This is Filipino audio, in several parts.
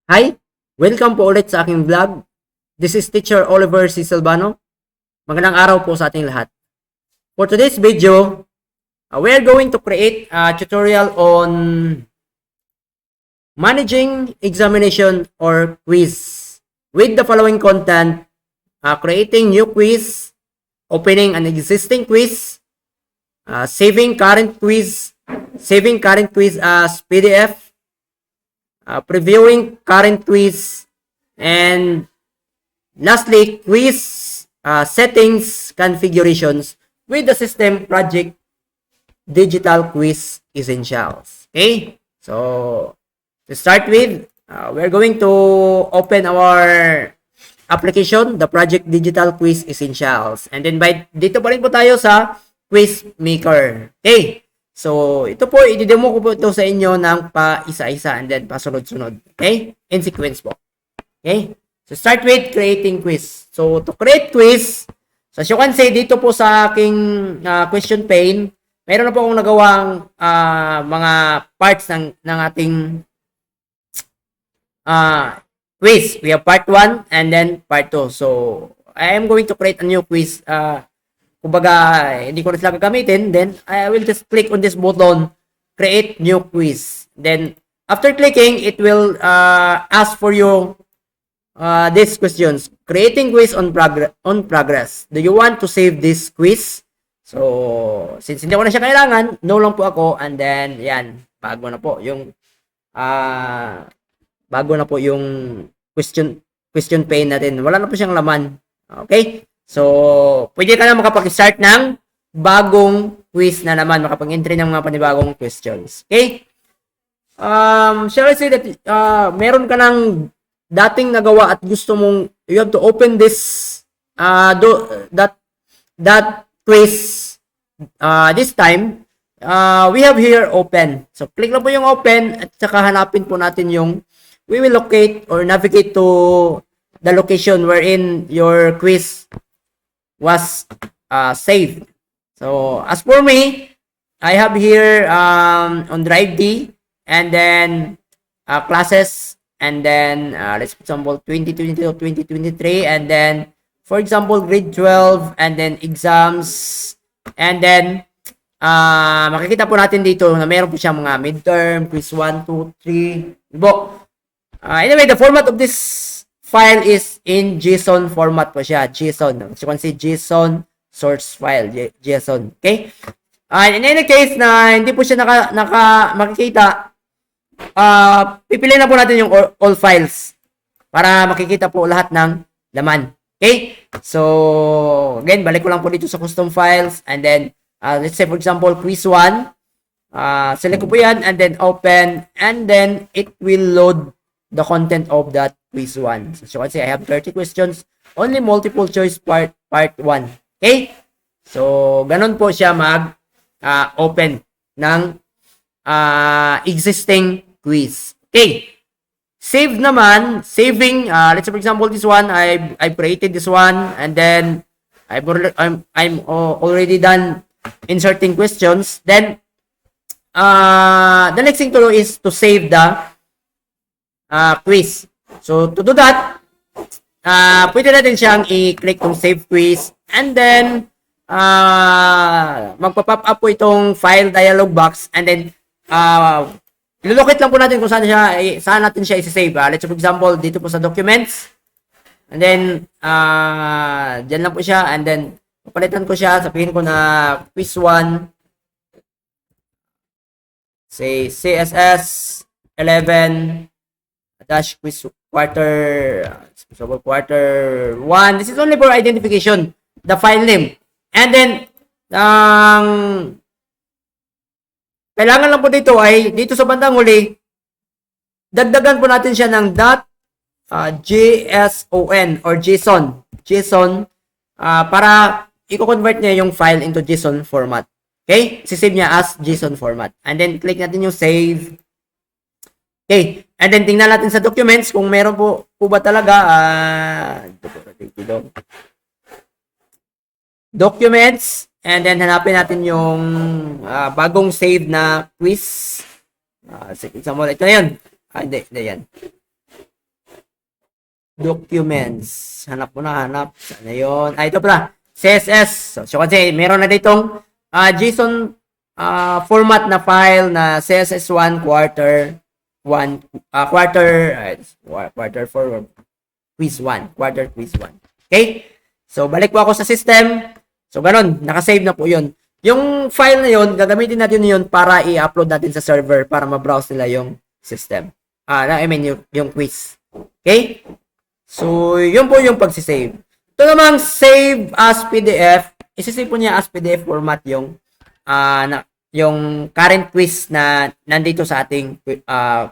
Hi! Welcome po ulit sa aking vlog. This is Teacher Oliver C. Silvano. Magandang araw po sa ating lahat. For today's video, we are going to create a tutorial on managing examination or quiz with the following content: creating new quiz, opening an existing quiz, saving current quiz as PDF, previewing current quiz, and lastly, quiz settings configurations with the system project digital quiz essentials. Okay, so to start with, we're going to open our application, the project digital quiz essentials, and then dito pa rin po tayo sa quiz maker. Okay, so ito po, i-demo ko po ito sa inyo ng pa-isa-isa and then pasunod-sunod. Okay, in sequence po. Okay, so start with creating quiz. So to create quiz, so as you can see dito po sa aking question pane, mayroon na po akong nagawang mga parts ng ating quiz. We have part 1 and then part 2. So I am going to create a new quiz. Kumbaga, hindi ko na sila gagamitin, then I will just click on this button, create new quiz. Then, after clicking, it will ask for you these questions. Creating quiz on progress. Do you want to save this quiz? So, since hindi ko na siya kailangan, no lang po ako, and then, yan, bago na po yung question pane natin. Wala na po siyang laman. Okay? So, pwede ka na makapag-start ng bagong quiz na naman, makapag-entry ng mga panibagong questions. Okay? Shall I say that meron ka ng dating nagawa at gusto mong, you have to open this, that quiz this time. We have here open. So, click lang po yung open at saka hanapin po natin yung, we will locate or navigate to the location wherein your quiz was saved. So as for me, I have here on drive D, and then classes, and then let's for example 2022 2023, and then for example grade 12, and then exams, and then makikita po natin dito na meron po siyang mga midterm, quiz 1, 2, 3. Anyway, the format of this file is in JSON format po siya. JSON. So you can see JSON source file. JSON. Okay? In any case na hindi po siya makikita, pipiliin na po natin yung all files para makikita po lahat ng laman. Okay? So, again, balik ko lang po dito sa custom files, and then, let's say for example, quiz 1. Select ko po yan, and then open, and then it will load the content of that quiz 1. So you can see I have 30 questions, only multiple choice part 1. Okay? So ganun po siya open ng existing quiz. Okay? Save naman, saving, let's say for example this one, I created this one, and then I'm already done inserting questions. Then the next thing to do is to save the quiz. So, to do that, pwede natin siyang i-click tong save quiz, and then, magpa-pop up po itong file dialog box, and then, ilolocate lang po natin kung saan natin siya i-save. Let's say, for example, dito po sa documents, and then, dyan lang po siya, and then, papalitan ko siya, sabihin ko na quiz 1, say, CSS 11, dash quiz quarter 1. This is only for identification, the file name. And then, kailangan lang po dito ay, dito sa bandang huli, dagdagan po natin siya ng .json or JSON, para i-convert niya yung file into JSON format. Okay? Sisave niya as JSON format. And then, click natin yung save. Okay, and then tingnan natin sa documents kung meron po ba talaga documents, and then hanapin natin yung bagong save na quiz. Example, ito na yun. Hindi yan. documents. Hanap mo na, hanap. Sana yun? Ito pala. CSS. So kasi meron na ditong JSON format na file na CSS1 quarter 1 quarter 4 quiz 1. Quarter quiz 1. Okay? So balik po ako sa system. So ganun, nakasave na po yun. Yung file na yun, gagamitin natin yun para i-upload natin sa server para ma-browse nila yung system. Yung quiz. Okay? So, yun po yung pagsisave. Ito namang save as PDF. Isisave po niya as PDF format yung yung current quiz na nandito sa ating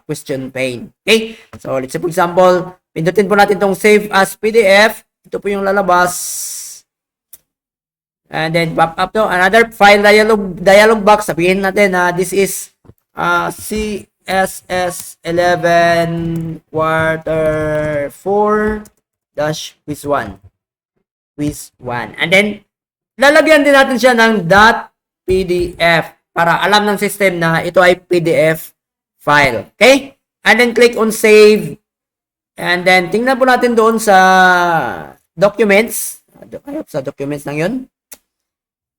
question pane. Okay? So, let's say for example, pindutin po natin tong save as PDF. Ito po yung lalabas. And then pop up to another file dialog box. Sabihin natin na this is CSS 11 quarter 4 dash quiz 1. Quiz 1. And then lalagyan din natin siya ng .pdf para alam ng system na ito ay PDF file. Okay? And then click on save. And then tingnan po natin doon sa documents. Sa documents lang 'yon.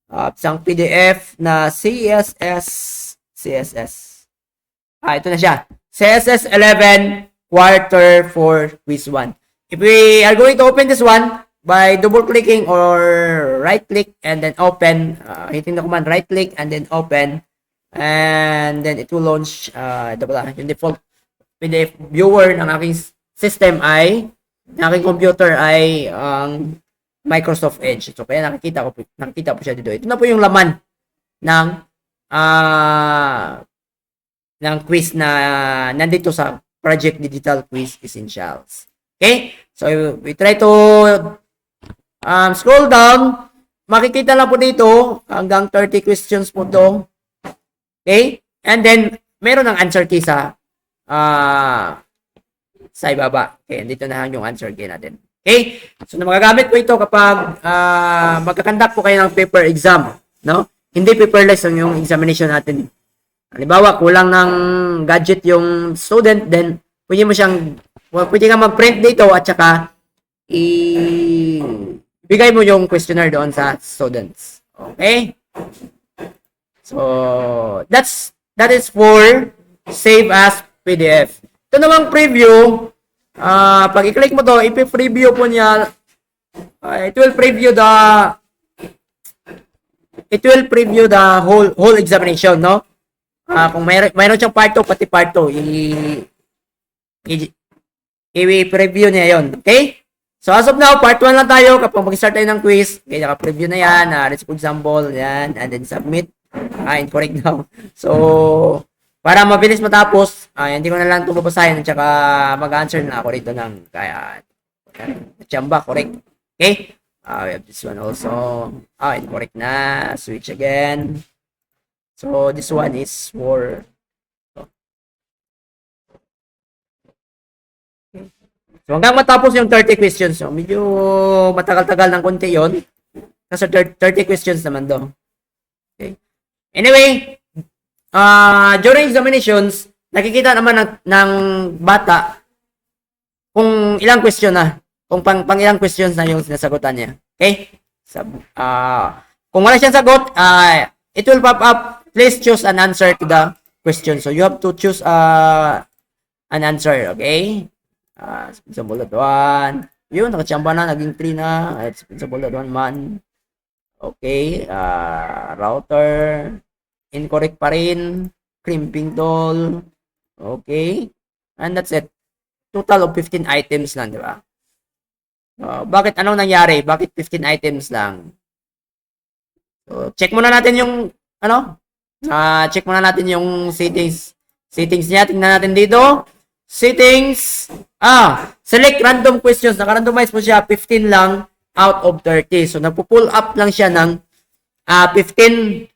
Isang PDF na CSS. Ito na siya. CSS 11 quarter 4 quiz 1. If we are going to open this one by double clicking or right click and then open, hitting the command right click and then open, and then it will launch ito pala, yung default PDF viewer ng aking system ay, ng aking computer ay Microsoft Edge. So kaya nakikita po siya dito. Ito na po yung laman ng quiz na nandito sa Project Digital Quiz Essentials. Okay? So we try to scroll down. Makikita lang po dito hanggang 30 questions po to. Okay? And then meron ng answer key sa ibaba. Okay, dito na yung answer key natin. Okay? So, magagamit po ito kapag magkakandak po kayo ng paper exam. No? Hindi paperless yung examination natin. Halimbawa, kulang ng gadget yung student, then pwede kang mag-print dito at saka ibigay mo yung questionnaire doon sa students. Okay? So, that is for save as PDF. Ito namang preview. Pag i-click mo to, i-preview po niya, it will preview the whole examination, no? Kung mayroon siyang part 2 pati part 2, i-preview niya 'yon, okay? So as of now, part 1 lang tayo. Kapag mag-start tayo ng quiz, okay, naka-preview na 'yan. Let's for example, 'yan, and then submit. Incorrect daw. So para mabilis matapos, hindi ko na lang ito babasahin at saka mag-answer na ako rito ng kaya chamba, correct. Okay? We have this one also. Incorrect na. Switch again. So, this one is for so, hanggang matapos yung 30 questions. So, medyo matagal-tagal ng konti yon. Kasi 30 questions naman do. Okay? Anyway, during examinations, nakikita naman ng bata kung ilang question na, kung pang ilang questions na yung sinasagutan niya. Okay? Kung wala siyang sagot, it will pop up, please choose an answer to the question. So, you have to choose an answer. Okay? Sa bullet 1. Yun, nakachamba na, naging 3 na. Sa bullet 1 man. Okay. Router. Incorrect pa rin. Crimping tool. Okay. And that's it. Total of 15 items lang, di ba? Bakit? Anong nangyari? Bakit 15 items lang? So, check muna natin yung, check muna natin yung settings. Settings niya. Tingnan natin dito. Settings. Select random questions. Naka-randomize po siya. 15 lang out of 30. So, nagpo-pull up lang siya ng 15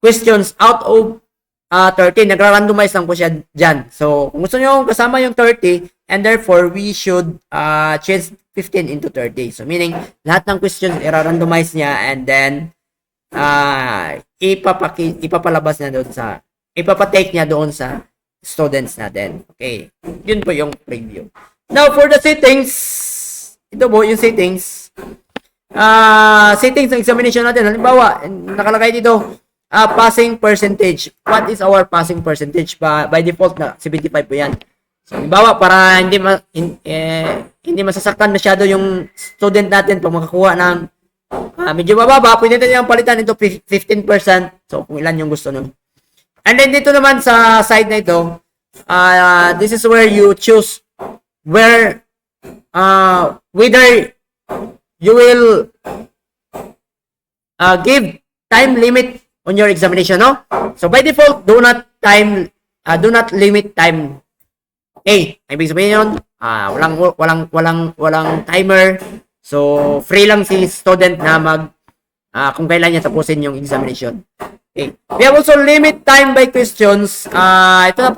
questions out of 30. Nagra-randomize lang po siya dyan. So, kung gusto nyo kasama yung 30, and therefore, we should change 15 into 30. So, meaning, lahat ng questions, i-randomize niya, and then, ipapalabas niya doon sa, ipapatake niya doon sa students natin. Okay. Yun po yung preview. Now, for the settings, ito po yung settings. Settings ng examination natin. Halimbawa, nakalagay dito, passing percentage. What is our passing percentage? By default na 75 po yan. So, halimbawa, para hindi masasaktan masyado yung student natin pag makakuha ng medyo mababa, pwede natin yung palitan ito 15%. So, kung ilan yung gusto nyo. And then, dito naman sa side na ito, this is where you choose whether you will give time limit on your examination, no? So by default, do not limit time. Okay, ibig sabihin yun, walang timer. So free lang si student na kung kailan niya tapusin yung examination. Okay. We have also limit time by questions. Ito na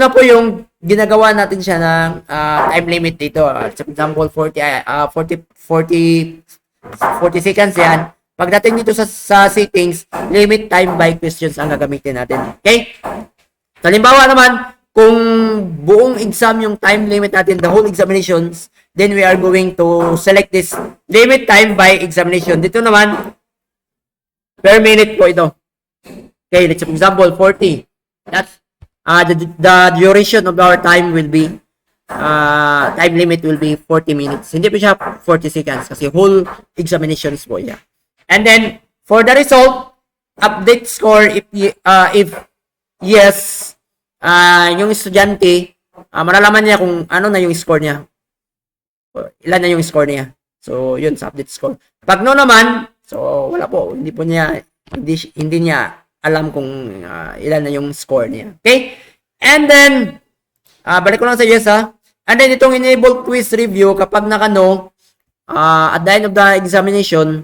po yung ginagawa natin siya ng time limit dito. For example, 40 seconds yan. Pagdating dito sa settings, limit time by questions ang gagamitin natin. Okay? So, halimbawa naman, kung buong exam yung time limit natin, the whole examinations, then we are going to select this limit time by examination. Dito naman, per minute po ito. Okay, let's for example, 40. That's the duration of our time will be time limit will be 40 minutes. Hindi po siya 40 seconds kasi whole examinations po siya. And then for the result, update score if yes, yung estudyante malalaman niya kung ano na yung score niya. Ilan na yung score niya. So yun sa update score. Pag no naman, so wala po, hindi niya alam kung ilan na yung score niya. Okay? And then, balik ko lang sa yes ha. And then, itong enable quiz review, kapag nakano, at the end of the examination,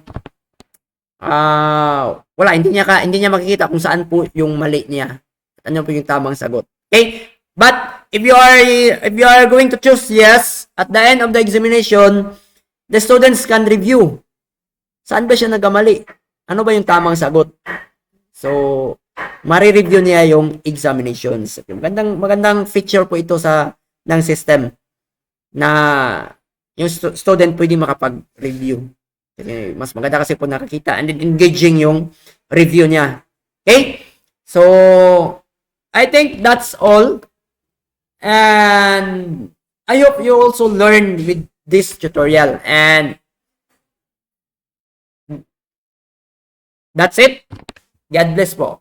wala, hindi niya makikita kung saan po yung mali niya. At ano po yung tamang sagot. Okay? But, if you are going to choose yes, at the end of the examination, the students can review. Saan ba siya nagkamali? Ano ba yung tamang sagot? So, mari-review niya yung examinations. Magandang feature po ito ng system na yung student pwede makapag-review. Kasi mas maganda kasi po nakakita and then engaging yung review niya. Okay? So, I think that's all. And I hope you also learn with this tutorial. And that's it. God bless po.